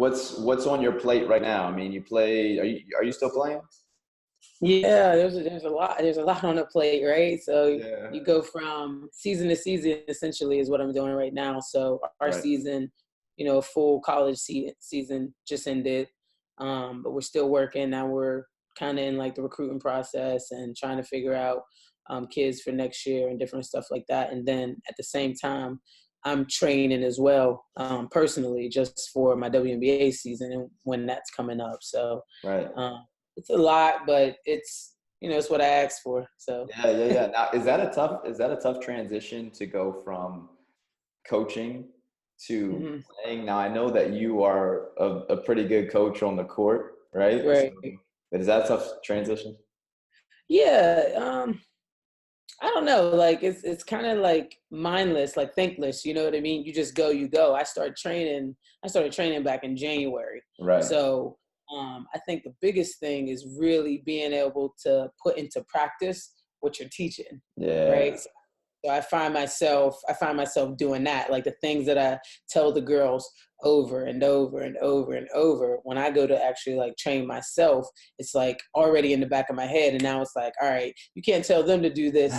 what's on your plate right now? I mean, you play. Are you still playing? Yeah, there's a lot on the plate, right? So Yeah. you go from season to season, essentially, is what I'm doing right now. So our Right. season, full college season just ended, but we're still working now. We're kind of in like the recruiting process and trying to figure out kids for next year and different stuff like that. And then at the same time, I'm training as well, personally, just for my WNBA season and when that's coming up. So. Right. It's a lot, but it's what I asked for. So Yeah. Now, is that a tough transition to go from coaching to hmm playing? Now, I know that you are a pretty good coach on the court, right? So, right. but is that a tough transition? Yeah. I don't know. Like it's kind of like mindless, like thankless. You know what I mean? You just go, you go. I started training back in January. Right. So I think the biggest thing is really being able to put into practice what you're teaching, Yeah. right? So I find myself doing that, like the things that I tell the girls over and over and over and over. When I go to actually like train myself, it's like already in the back of my head, and now it's like, all right, you can't tell them to do this.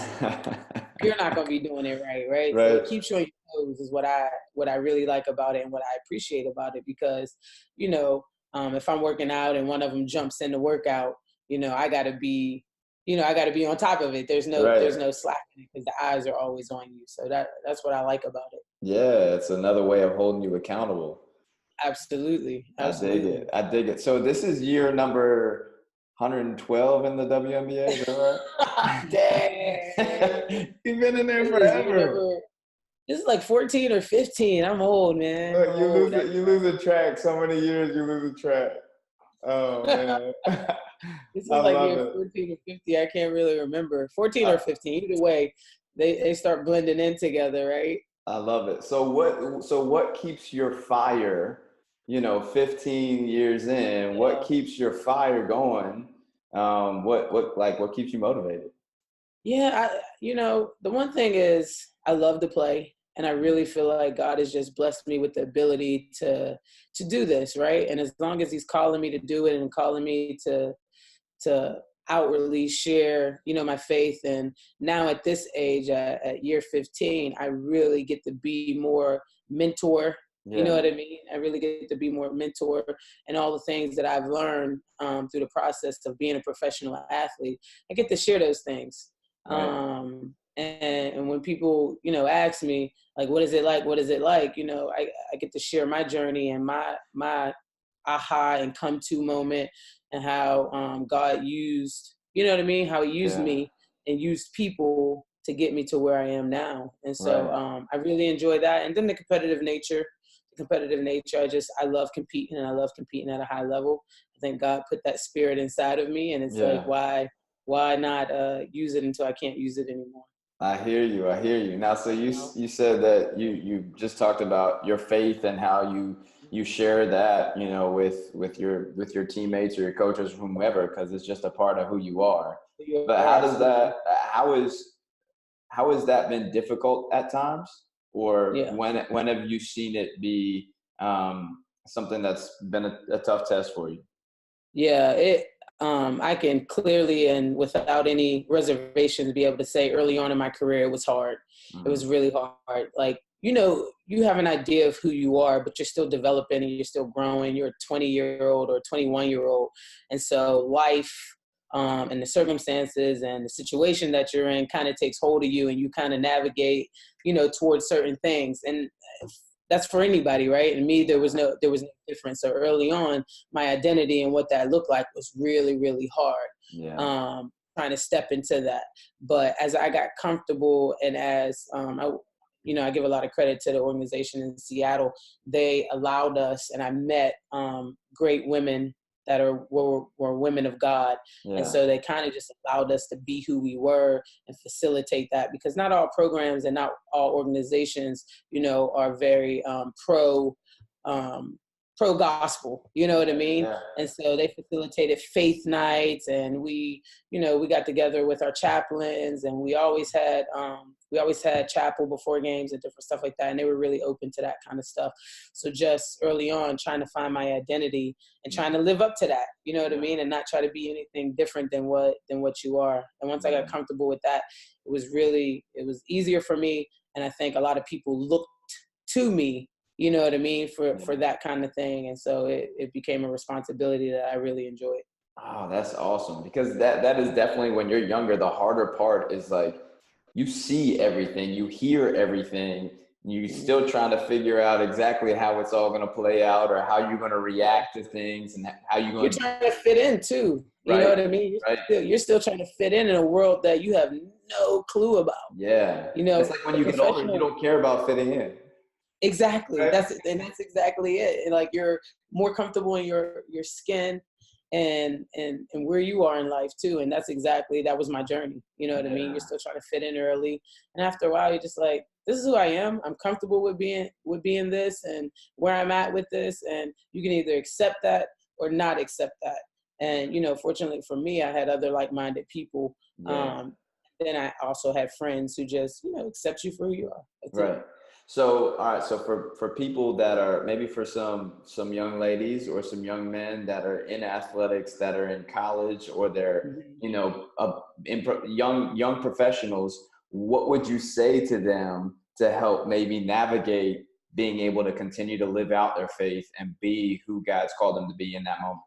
You're not going to be doing it right, right? So Right. it keeps you on your toes is what I really like about it and what I appreciate about it because, if I'm working out and one of them jumps in the workout, I got to be I got to be on top of it. There's Right. no slacking because the eyes are always on you. So that's what I like about it. Yeah, it's another way of holding you accountable. Absolutely, I dig absolutely. it. I dig it. So this is year number 112 in the WNBA, is that Dang, right? You've been in there this is year forever. number. This is like 14 or 15. I'm old, man. I'm You lose old. it. You lose a track. So many years, you lose a track. Oh man, This I is like love year it. 14 or 50. I can't really remember. 14 I, or 15. Either way, they start blending in together, right? I love it. So what keeps your fire, 15 years in, what Yeah. keeps your fire going? What keeps you motivated? Yeah, the one thing is I love to play and I really feel like God has just blessed me with the ability to do this, right? And as long as he's calling me to do it and calling me to outwardly share, my faith. And now at this age, at year 15, I really get to be more mentor. You know Yeah, what I mean? I really get to be more mentor and all the things that I've learned through the process of being a professional athlete. I get to share those things. right. And when people, ask me, like, what is it like? What is it like? I get to share my journey and my aha and come to moment and how God used, you know what I mean? How he used Yeah, me and used people to get me to where I am now. And so right. I really enjoy that. And then the competitive nature, I love competing and I love competing at a high level. I think God put that spirit inside of me and it's like, Yeah, why not use it until I can't use it anymore? I hear you. I hear you. Now, so you You know? you said that you just talked about your faith and how you share that, with your teammates or your coaches, whomever, because it's just a part of who you are. You But are how does absolutely. that how has that been difficult at times, or Yeah. when have you seen it be something that's been a tough test for you? Yeah, I can clearly and without any reservations be able to say early on in my career it was hard. It Hmm. was really hard. Like, you have an idea of who you are, but you're still developing and you're still growing. You're a 20-year-old or a 21-year-old. And so life and the circumstances and the situation that you're in kind of takes hold of you and you kind of navigate, towards certain things. And that's for anybody, right? And me, there was no difference. So early on, my identity and what that looked like was really, really hard. Yeah. Trying to step into that, but as I got comfortable and as I give a lot of credit to the organization in Seattle. They allowed us, and I met great women that were women of God, and Yeah. so they kind of just allowed us to be who we were and facilitate that because not all programs and not all organizations are very pro pro-gospel, you know what I mean? Yeah. And so they facilitated faith nights, and we got together with our chaplains, and we always had chapel before games and different stuff like that. And they were really open to that kind of stuff. So just early on, trying to find my identity and trying to live up to that, you know what I mean? And not try to be anything different than what you are. And once I got comfortable with that, it was easier for me. And I think a lot of people looked to me, you know what I mean, for that kind of thing. And so it became a responsibility that I really enjoyed. Oh, that's awesome. Because that is definitely, when you're younger, the harder part is like, you see everything, you hear everything, you still trying to figure out exactly how it's all going to play out, or how you're going to react to things, and how you're going You're trying to fit in too. You know what I mean? You're still trying to fit in a world that you have no clue about. Yeah. You know, it's like when you get older, you don't care about fitting in. Exactly. Right? That's exactly it. And like, you're more comfortable in your skin and where you are in life too. And that was my journey. You know what I mean? You're still trying to fit in early. And after a while, you're just like, this is who I am. I'm comfortable with being this and where I'm at with this. And you can either accept that or not accept that. And, fortunately for me, I had other like-minded people. Yeah. Then I also had friends who just, accept you for who you are. That's Right. it. So, all right. So for people that are, maybe for some young ladies or some young men that are in athletics, that are in college, or they're, young professionals, what would you say to them to help maybe navigate being able to continue to live out their faith and be who God's called them to be in that moment?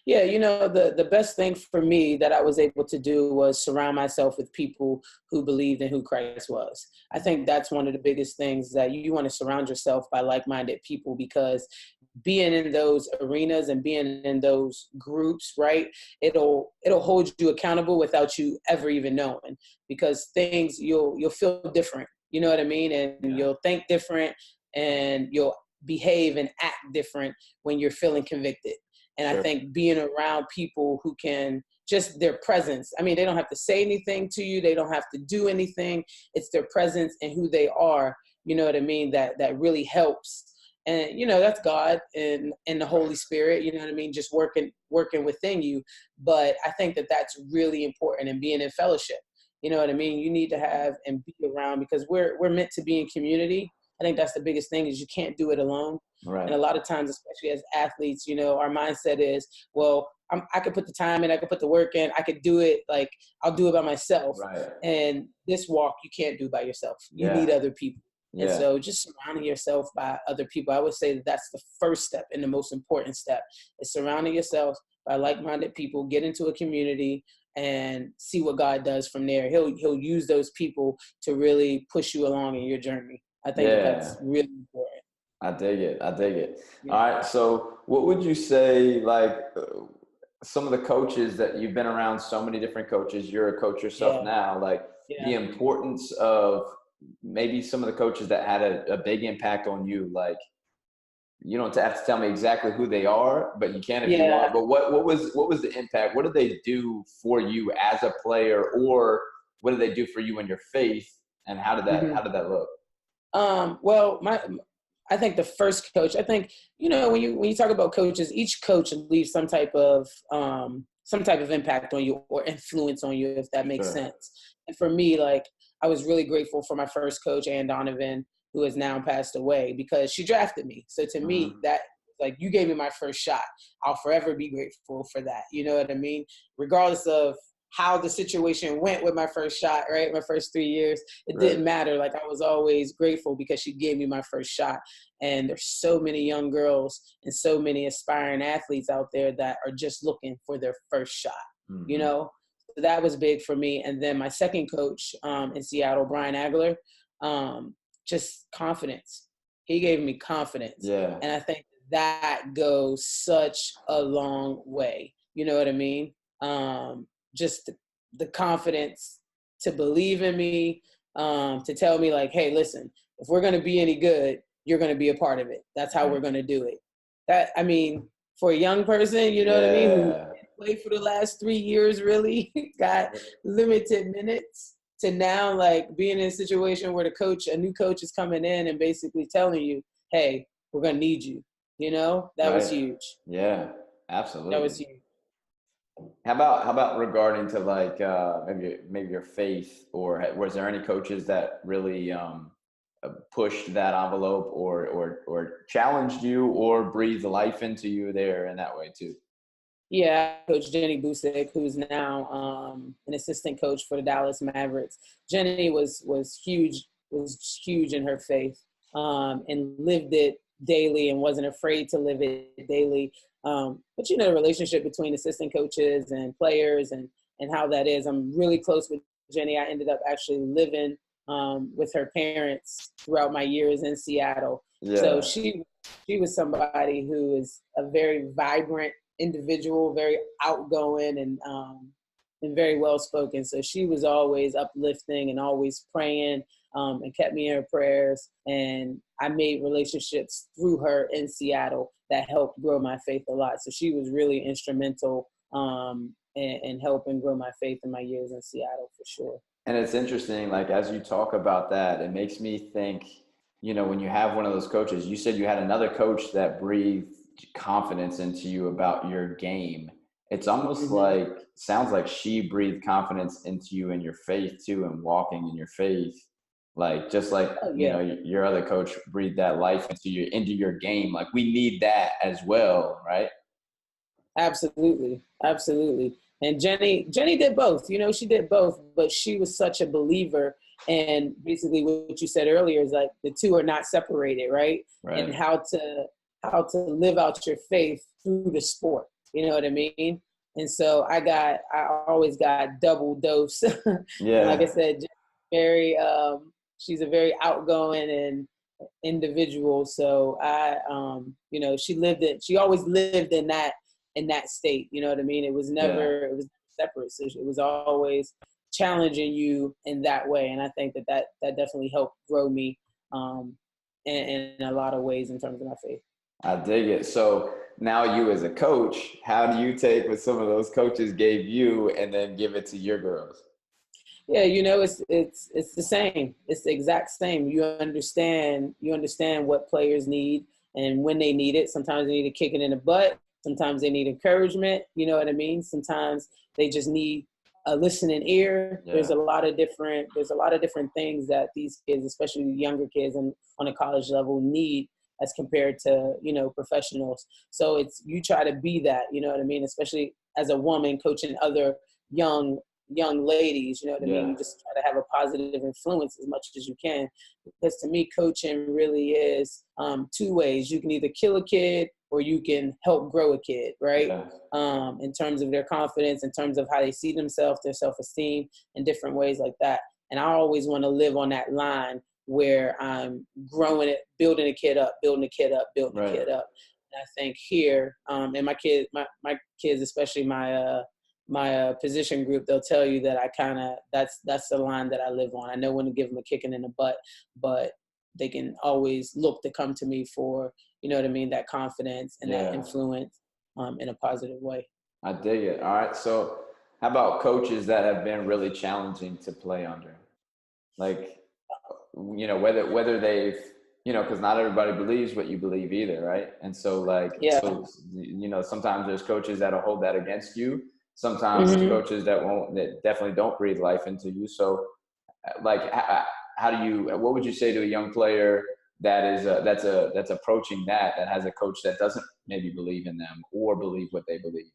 Yeah, the best thing for me that I was able to do was surround myself with people who believed in who Christ was. I think that's one of the biggest things, that you want to surround yourself by like-minded people, because being in those arenas and being in those groups, right, it'll hold you accountable without you ever even knowing, because you'll feel different, you know what I mean? And you'll think different, and you'll behave and act different when you're feeling convicted. And I think being around people who can, just their presence, I mean, they don't have to say anything to you. They don't have to do anything. It's their presence and who they are, you know what I mean, that really helps. And, that's God and the Holy Spirit, you know what I mean, just working within you. But I think that that's really important, and being in fellowship, you know what I mean? You need to have and be around, because we're meant to be in community. I think that's the biggest thing, is you can't do it alone. Right. And a lot of times, especially as athletes, our mindset is, well, I could put the time in, I could put the work in, I could do it, like, I'll do it by myself. Right. And this walk, you can't do by yourself. You need other people. And so just surrounding yourself by other people, I would say that that's the first step and the most important step, is surrounding yourself by like-minded people. Get into a community and see what God does from there. He'll use those people to really push you along in your journey. I think that's really important. I dig it. Yeah. All right. So what would you say, like, some of the coaches that you've been around, so many different coaches, you're a coach yourself now, like the importance of maybe some of the coaches that had a big impact on you? Like, you don't have to tell me exactly who they are, but you can if you want. But what was the impact? What did they do for you as a player, or what did they do for you in your faith? And how did that look? Well, I think the first coach, I think, when you talk about coaches, each coach leaves some type of impact on you or influence on you, if that makes sense. And for me, like, I was really grateful for my first coach, Ann Donovan, who has now passed away, because she drafted me. So to me, that, like, you gave me my first shot. I'll forever be grateful for that. You know what I mean? Regardless of how the situation went with my first shot, right? My first 3 years, it didn't matter. Like, I was always grateful because she gave me my first shot. And there's so many young girls and so many aspiring athletes out there that are just looking for their first shot, So that was big for me. And then my second coach in Seattle, Brian Agler, just confidence. He gave me confidence. Yeah. And I think that goes such a long way. You know what I mean? Just the confidence to believe in me, to tell me, like, hey, listen, if we're going to be any good, you're going to be a part of it. That's how we're going to do it. That, I mean, for a young person, you know what I mean, who played for the last 3 years, really got limited minutes, to now, like, being in a situation where a new coach is coming in and basically telling you, hey, we're going to need you. That was Right. huge. Yeah, absolutely. That was huge. How about regarding to like maybe your faith, or was there any coaches that really pushed that envelope, or challenged you, or breathed life into you there in that way too? Yeah, Coach Jenny Busick, who's now an assistant coach for the Dallas Mavericks. Jenny was huge in her faith, and lived it daily and wasn't afraid to live it daily. But the relationship between assistant coaches and players, and how that is. I'm really close with Jenny. I ended up actually living with her parents throughout my years in Seattle. So Yeah, she was somebody who is a very vibrant individual, very outgoing, and very well spoken. So she was always uplifting and always praying, and kept me in her prayers. And I made relationships through her in Seattle that helped grow my faith a lot. So she was really instrumental, in helping grow my faith in my years in Seattle, for sure. and it's interesting. Like as you talk about that, it makes me think. When you have one of those coaches, you said you had another coach that breathed confidence into you about your game. It's almost Mm-hmm. like, sounds like she breathed confidence into you in your faith too, and walking in your faith. Like, just like, Oh yeah. your other coach breathed that life into your game. Like, we need that as well, right? Absolutely, absolutely. And Jenny did both. She did both, but she was such a believer. And basically, what you said earlier is like the two are not separated, right? And Right. how to live out your faith through the sport. You know what I mean? And so I always got double dose. And like I Yeah. said, very she's a very outgoing and individual. So she always lived in that state. You know what I mean? It was Yeah. never separate. So it was always challenging you in that way. And I think that definitely helped grow me, in a lot of ways in terms of my faith. I dig it. So now, you as a coach, how do you take what some of those coaches gave you and then give it to your girls? Yeah, it's the same. It's the exact same. You understand what players need and when they need it. Sometimes they need a kick it in the butt. Sometimes they need encouragement. You know what I mean? Sometimes they just need a listening ear. There's Yeah. a lot of different things that these kids, especially younger kids and on a college level, need as compared to professionals. So it's you try to be that. You know what I mean? Especially as a woman coaching other young ladies, you know what I mean? Yeah. You just try to have a positive influence as much as you can. Because to me, coaching really is two ways. You can either kill a kid or you can help grow a kid, right? Yeah. In terms of their confidence, in terms of how they see themselves, their self-esteem, and different ways like that. And I always want to live on that line where I'm growing it, building a kid up, building a kid up, building a Right. kid up. And I think here, and my kids, especially my position group, they'll tell you that that's the line that I live on. I know when to give them a kicking in the butt, but they can always look to come to me for, you know what I mean, that confidence and that Yeah. influence, in a positive way. I dig it. All right. So how about coaches that have been really challenging to play under? Like, whether they've, because not everybody believes what you believe either, right? And so, like, Yeah. sometimes there's coaches that'll hold that against you. Sometimes there's Hmm. coaches that definitely don't breathe life into you. So, like, how do you, what would you say to a young player that's approaching that has a coach that doesn't maybe believe in them or believe what they believe?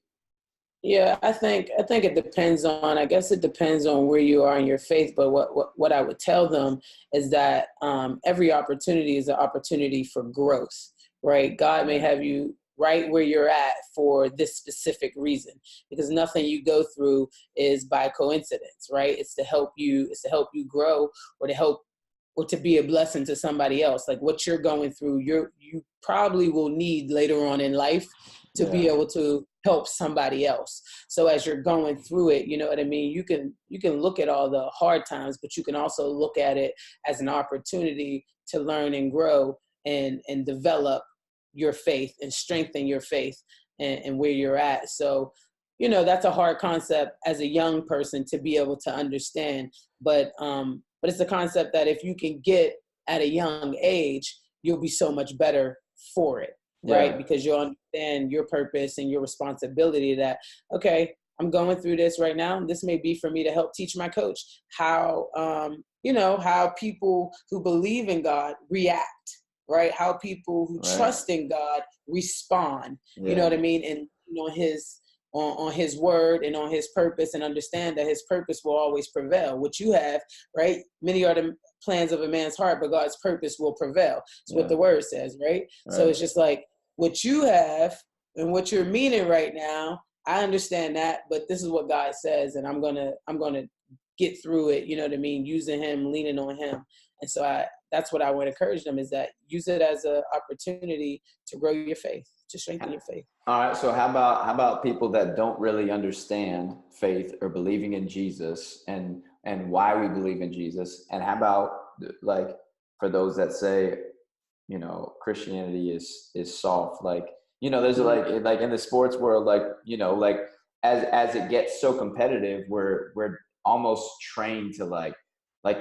Yeah, I think it depends on. I guess it depends on where you are in your faith. But what I would tell them is that every opportunity is an opportunity for growth, right? God may Right. have you right where you're at for this specific reason, because nothing you go through is by coincidence, right? It's to help you. It's to help you grow, or to help, or to be a blessing to somebody else. Like what you're going through, you probably will need later on in life to be Yeah. able to help somebody else. So as you're going through it, you know what I mean? You can look at all the hard times, but you can also look at it as an opportunity to learn and grow and develop your faith and strengthen your faith and where you're at. So, that's a hard concept as a young person to be able to understand. But it's a concept that if you can get at a young age, you'll be so much better for it. right? Because you'll understand your purpose and your responsibility that, okay, I'm going through this right now. This may be for me to help teach my coach how, how people who believe in God react, right? How people who trust in God respond, you know what I mean? And, on his word and on his purpose, and understand that his purpose will always prevail. What you have, right? Many are the plans of a man's heart, but God's purpose will prevail. It's what the word says, right? So it's just like what you have and what you're meaning right now. I understand that, but this is what God says, and I'm gonna get through it. You know what I mean? Using Him, leaning on Him, and so that's what I would encourage them, is that use it as an opportunity to grow your faith, to strengthen your faith. All right. So how about people that don't really understand faith or believing in Jesus and why we believe in Jesus? And how about, like, for those that say, Christianity is soft, like, there's like in the sports world, like, as it gets so competitive, we're almost trained to like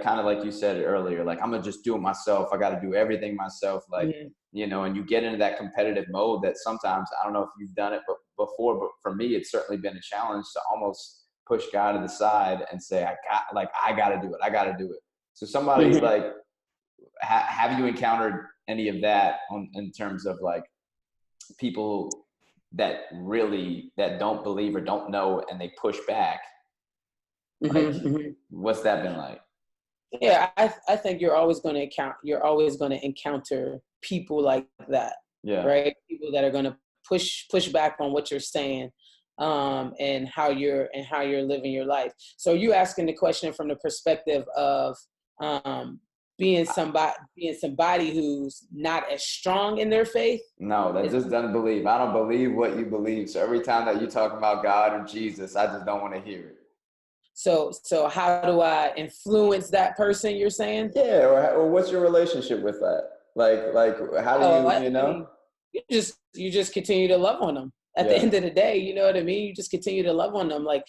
kind of like you said earlier, like, I'm gonna just do it myself. I got to do everything myself. Like, and you get into that competitive mode that sometimes, I don't know if you've done it before, but for me, it's certainly been a challenge to almost push God to the side and say, I got to do it. I got to do it. So somebody like, have you encountered any of that in terms of like people that don't believe or don't know and they push back? Like, what's that been like? Yeah, I think you're always going to encounter people like that, right? People that are going to push back on what you're saying, and how you're living your life. So are you asking the question from the perspective of being somebody who's not as strong in their faith? No, that just doesn't believe. I don't believe what you believe. So every time that you talk about God or Jesus, I just don't want to hear it. So how do I influence that person, you're saying? Yeah, or what's your relationship with that? Like how do you mean, you just continue to love on them. At the end of the day, you know what I mean? You just continue to love on them. Like,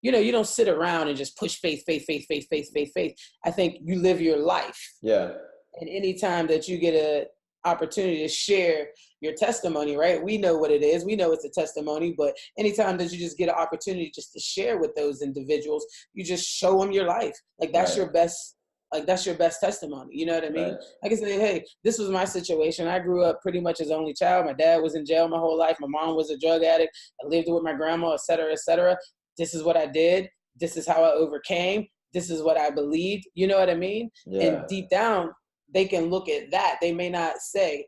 you don't sit around and just push faith. I think you live your life. Yeah. And anytime that you get an opportunity to share your testimony, right? We know what it is. We know it's a testimony, but anytime that you just get an opportunity just to share with those individuals, you just show them your life. Like, that's your best, that's your best testimony. You know what I mean? Right. I can say, hey, this was my situation. I grew up pretty much as an only child. My dad was in jail my whole life. My mom was a drug addict. I lived with my grandma, et cetera, et cetera. This is what I did. This is how I overcame. This is what I believed. You know what I mean? Yeah. And deep down, they can look at that. I may not sit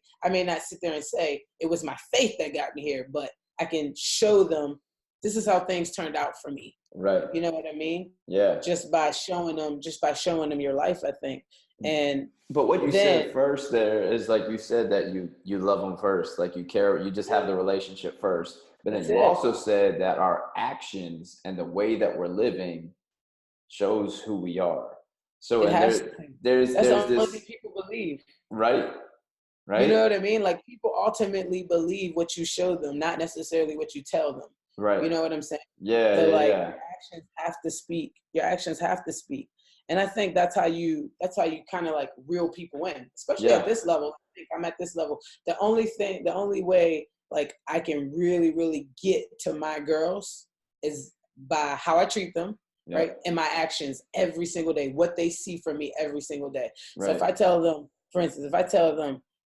there and say, it was my faith that got me here, but I can show them, this is how things turned out for me. Right. You know what I mean? Yeah. Just by showing them your life, I think. But what you said first there is, like, you said that you love them first, like you care, you just have the relationship first. But then you also said that our actions and the way that we're living shows who we are. So that's there's the only this thing people believe. Right. You know what I mean? Like, people ultimately believe what you show them, not necessarily what you tell them. Right. You know what I'm saying? Yeah. So your actions have to speak. Your actions have to speak. And I think that's how you kind of like reel people in, especially at this level. I think I'm at this level. The only way like I can really, really get to my girls is by how I treat them. Yeah. Right. And my actions every single day, what they see from me every single day. Right. So if I tell them, for instance,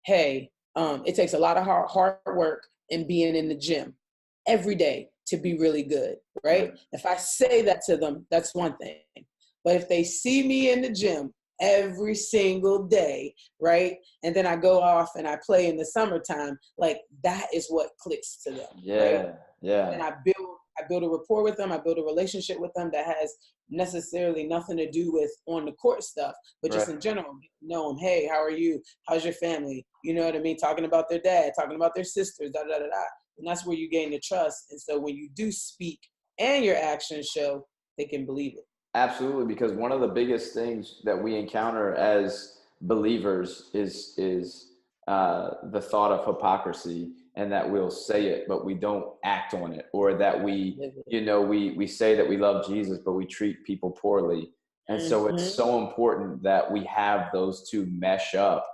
hey, it takes a lot of hard work and being in the gym every day to be really good. Right. If I say that to them, that's one thing. But if they see me in the gym every single day, right, and then I go off and I play in the summertime, like, that is what clicks to them. Yeah. Right? Yeah. And I build a rapport with them. I build a relationship with them that has necessarily nothing to do with on the court stuff, but just in general, know them. Hey, how are you? How's your family? You know what I mean? Talking about their dad, talking about their sisters, da, da, da, da. And that's where you gain the trust. And so when you do speak and your actions show, they can believe it. Absolutely. Because one of the biggest things that we encounter as believers is the thought of hypocrisy, and that we'll say it, but we don't act on it, or that we say that we love Jesus, but we treat people poorly. And so it's so important that we have those two mesh up,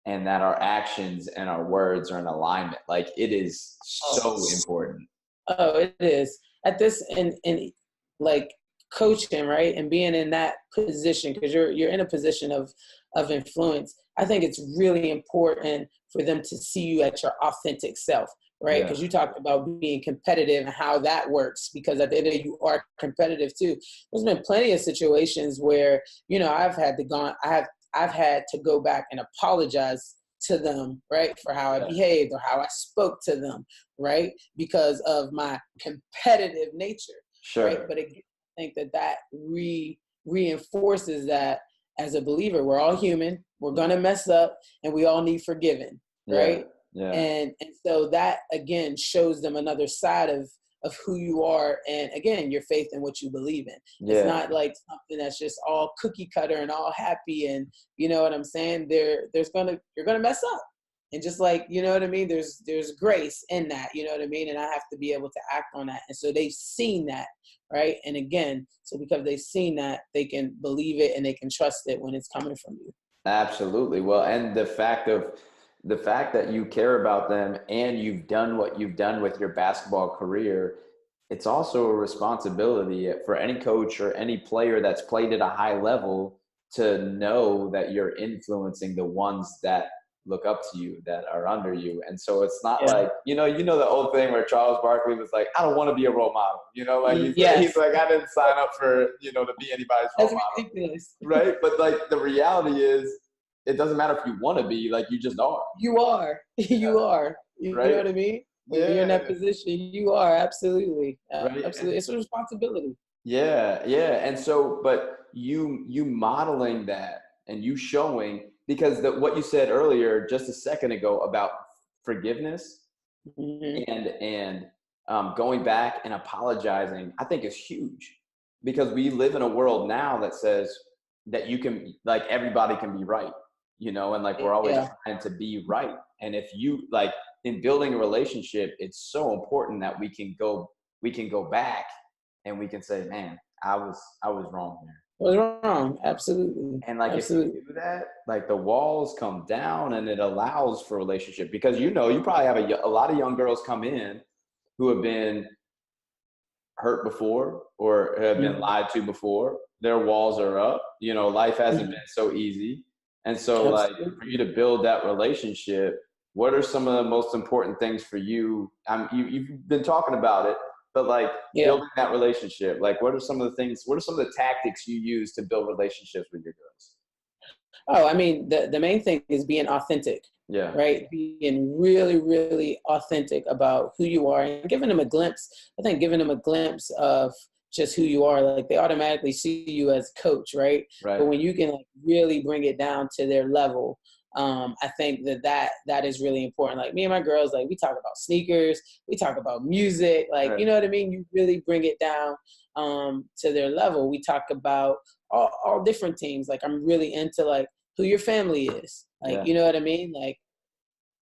and that our actions and our words are in alignment. Like, it is so important. Oh, it is. At this, in like coaching, right, and being in that position, because you're in a position of influence. I think it's really important for them to see you at your authentic self, right? Because you talked about being competitive and how that works, because at the end of the day, you are competitive too. There's been plenty of situations where, I've had to go back and apologize to them, right, for how I behaved or how I spoke to them, right, because of my competitive nature, right? But again, I think that reinforces that as a believer, we're all human, we're gonna mess up, and we all need forgiving, right? And so that again shows them another side of who you are, and again, your faith in what you believe in. It's not like something that's just all cookie cutter and all happy, and you know what I'm saying? You're gonna mess up. And just like, you know what I mean? There's grace in that, you know what I mean? And I have to be able to act on that. And so they've seen that, right? And again, so because they've seen that, they can believe it and they can trust it when it's coming from you. Absolutely. Well, and the fact that you care about them and you've done what you've done with your basketball career, it's also a responsibility for any coach or any player that's played at a high level to know that you're influencing the ones that look up to you, that are under you. And so it's not like, the old thing where Charles Barkley was like, I don't want to be a role model. He's like, I didn't sign up for, to be anybody's role model. That's ridiculous. Right? But like, the reality is, it doesn't matter if you want to be, like, you just are. You are. You are. You know what I mean? When you're in that position, you are. Absolutely. Right? Absolutely. It's a responsibility. Yeah. And so, but you modeling that and you showing, because what you said earlier just a second ago about forgiveness and going back and apologizing, I think is huge, because we live in a world now that says that you can, like, everybody can be right, and like, we're always trying to be right. And if you, like, in building a relationship, it's so important that we can go back and we can say, man, I was wrong there. Was wrong. Absolutely. And like, if you do that, like, the walls come down and it allows for relationship, because you probably have a lot of young girls come in who have been hurt before or have been lied to before. Their walls are up. Life hasn't been so easy. And so like, for you to build that relationship, what are some of the most important things for you? You've been talking about it, but like, building that relationship, like, what are some of the tactics you use to build relationships with your girls? Oh, I mean, the main thing is being authentic. Yeah. Right. Being really, really authentic about who you are and giving them a glimpse. I think giving them a glimpse of just who you are, like, they automatically see you as a coach, right? But when you can, like, really bring it down to their level, I think that is really important. Like, me and my girls, like, we talk about sneakers, we talk about music, like, you know what I mean? You really bring it down to their level. We talk about all different things. Like, I'm really into, like, who your family is. Like, you know what I mean? Like,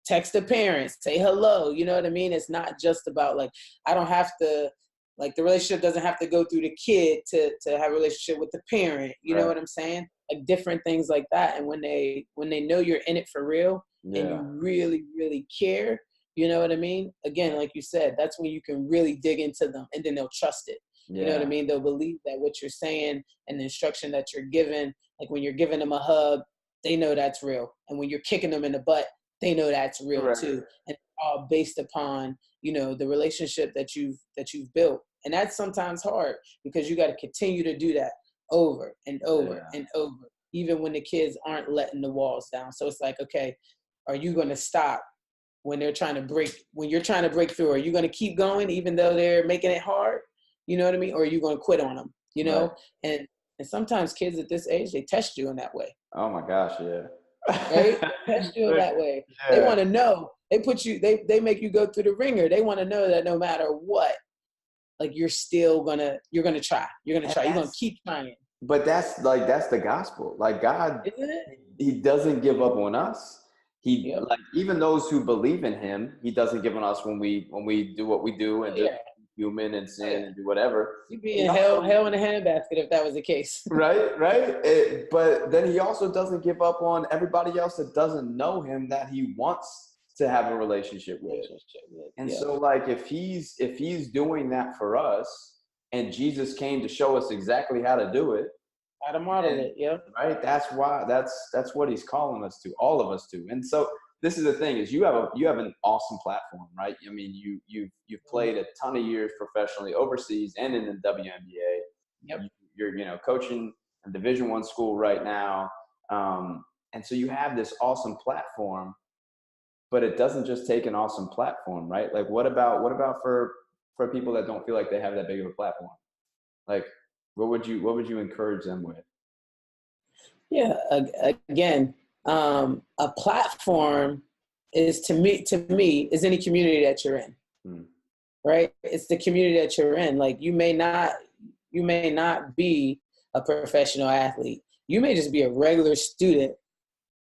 text the parents, say hello, you know what I mean? It's not just about, like, I don't have to, like, the relationship doesn't have to go through the kid to have a relationship with the parent. You know what I'm saying? Like, different things like that. And when they know you're in it for real and you really, really care, you know what I mean? Again, like you said, that's when you can really dig into them, and then they'll trust it. You know what I mean? They'll believe that what you're saying and the instruction that you're giving, like when you're giving them a hug, they know that's real. And when you're kicking them in the butt, they know that's real too. And all based upon, the relationship that you've built. And that's sometimes hard, because you got to continue to do that over and over and over, even when the kids aren't letting the walls down. So it's like, okay, are you going to stop when you're trying to break through? Are you going to keep going even though they're making it hard? You know what I mean? Or are you going to quit on them? And sometimes kids at this age, they test you in that way. Oh my gosh. Yeah. Right? Test you in that way. They want to know. They put you, they make you go through the ringer. They want to know that no matter what, like, you're going to try. You're going to try. You're going to keep trying. But that's the gospel. Like, God, he doesn't give up on us. Like, even those who believe in him, he doesn't give on us when we do what we do and human and sin and do whatever. You'd be in hell in a handbasket if that was the case. Right. But then he also doesn't give up on everybody else that doesn't know him that he wants to have a relationship with. And so like if he's doing that for us, and Jesus came to show us exactly how to do it, how to model it, right. That's what he's calling us to, all of us to. And so this is the thing: is you have an awesome platform, right? I mean, you've played a ton of years professionally overseas and in the WNBA. Yep. You're coaching a Division I school right now, and so you have this awesome platform. But it doesn't just take an awesome platform, right? Like, what about for people that don't feel like they have that big of a platform? Like, what would you encourage them with? Yeah, again, a platform is to me is any community that you're in, right? It's the community that you're in. Like, you may not be a professional athlete. You may just be a regular student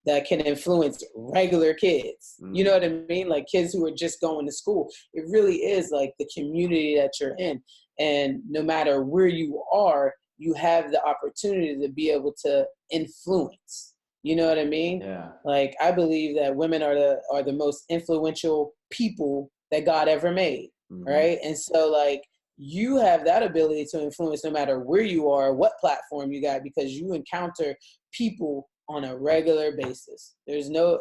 that can influence regular kids. You know what I mean? Like kids who are just going to school. It really is like the community that you're in. And no matter where you are, you have the opportunity to be able to influence. You know what I mean? Yeah. Like I believe that women are the most influential people that God ever made. Right. And so like you have that ability to influence no matter where you are, what platform you got, because you encounter people on a regular basis. There's no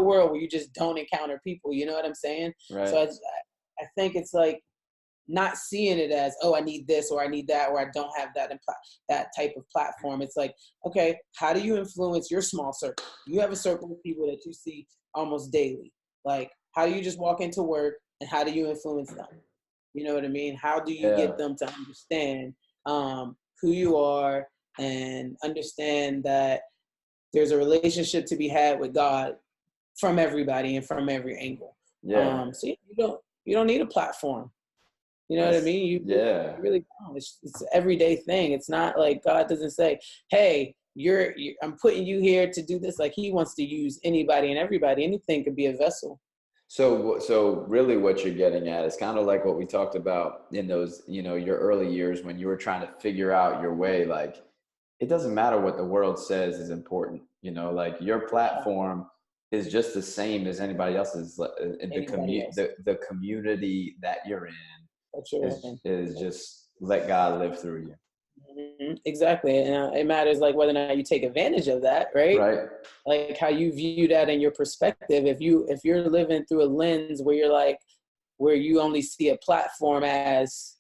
world where you just don't encounter people. You know what I'm saying? Right. So I think it's like not seeing it as, oh, I need this or I need that, or I don't have that type of platform. It's like, okay, how do you influence your small circle? You have a circle of people that you see almost daily. Like, how do you just walk into work and how do you influence them? You know what I mean? How do you get them to understand who you are and understand that there's a relationship to be had with God from everybody and from every angle. Yeah. So you don't need a platform. You know what I mean? You really don't. It's an everyday thing. It's not like God doesn't say, hey, I'm putting you here to do this. Like he wants to use anybody and everybody. Anything could be a vessel. So really what you're getting at is kind of like what we talked about in those, your early years when you were trying to figure out your way. Like, it doesn't matter what the world says is important. Like your platform is just the same as anybody else's. The community that you're in is just let God live through you. Exactly. And it matters like whether or not you take advantage of that, right? Right. Like how you view that in your perspective. If you're living through a lens where you're like, where you only see a platform as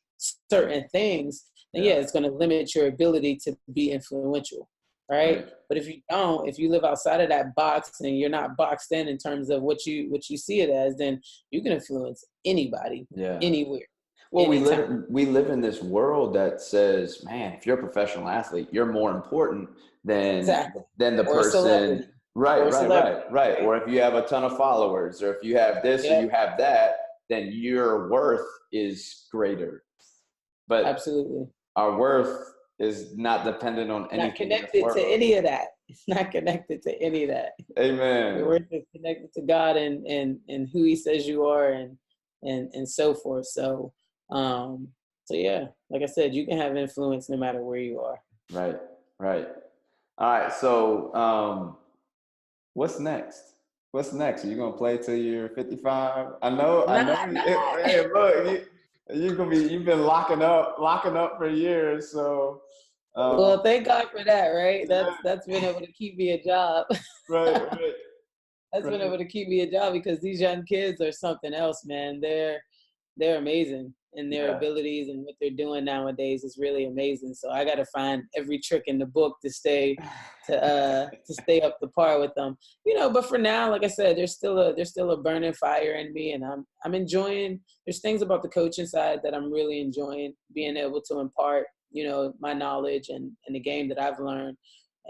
certain things, then it's going to limit your ability to be influential, right? But if you live outside of that box and you're not boxed in terms of what you see it as, then you can influence anybody, anywhere. Well, we live in this world that says, man, if you're a professional athlete, you're more important than the person. Right. Or if you have a ton of followers, or if you have this or you have that, then your worth is greater. But absolutely, our worth is not dependent on anything. Not connected to any of that. It's not connected to any of that. Amen. Your worth is connected to God and who He says you are and so forth. So yeah, like I said, you can have influence no matter where you are. Right. All right. So what's next? Are you gonna play till you're 55? I know. Hey, look, you've been locking up for years. So. Well, thank God for that, right? That's been able to keep me a job. Right. That's been able to keep me a job because these young kids are something else, man. They're amazing, and their abilities and what they're doing nowadays is really amazing. So I got to find every trick in the book to stay up to par with them, But for now, like I said, there's still a burning fire in me, and I'm enjoying. There's things about the coaching side that I'm really enjoying, being able to impart, my knowledge and the game that I've learned,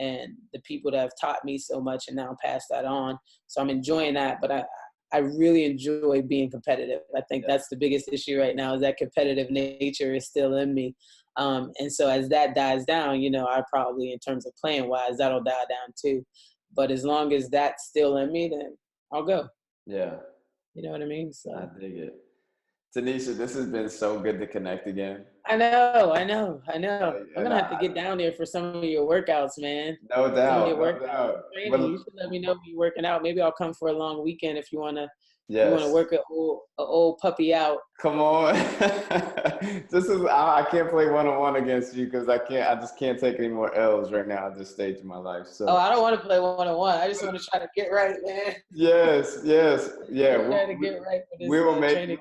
and the people that have taught me so much, and now pass that on. So I'm enjoying that, but I really enjoy being competitive. I think that's the biggest issue right now, is that competitive nature is still in me. And so as that dies down, I probably, in terms of playing wise, that'll die down too. But as long as that's still in me, then I'll go. Yeah. You know what I mean? So I dig it. Tanisha, this has been so good to connect again. I know. I'm And gonna have to get down there for some of your workouts, man. No Some of doubt, your no workouts. doubt. Training. You Well, should let me know if you're working out. Maybe I'll come for a long weekend if you wanna yes. work a old puppy out. Come on. I can't play one-on-one against you because I just can't take any more L's right now at this stage of my life. So I don't want to play one-on-one. I just want to try to get right, man. Yes. Yeah. Try to get right for this training.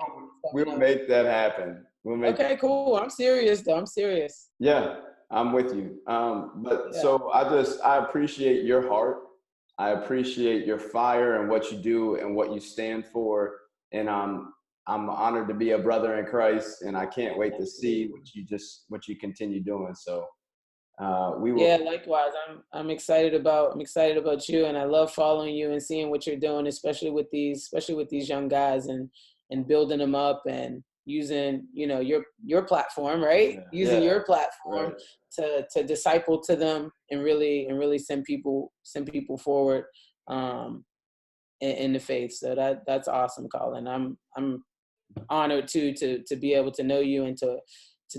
We'll make that happen. Okay, cool. I'm serious though. I'm serious. Yeah, I'm with you. So I appreciate your heart. I appreciate your fire and what you do and what you stand for. And I'm honored to be a brother in Christ, and I can't wait to see what you continue doing. So we will. Yeah, likewise. I'm excited about you, and I love following you and seeing what you're doing, especially with these young guys and building them up and using your platform, right? Using your platform to disciple to them and really send people forward in the faith. So that's awesome, Colin. I'm honored too to be able to know you and to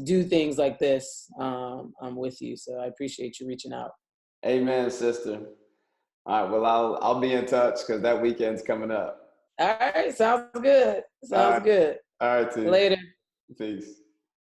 do things like this. I'm with you, so I appreciate you reaching out. Amen, sister. All right, well, I'll be in touch because that weekend's coming up. All right, sounds good. Good. All right, T. Later. Peace.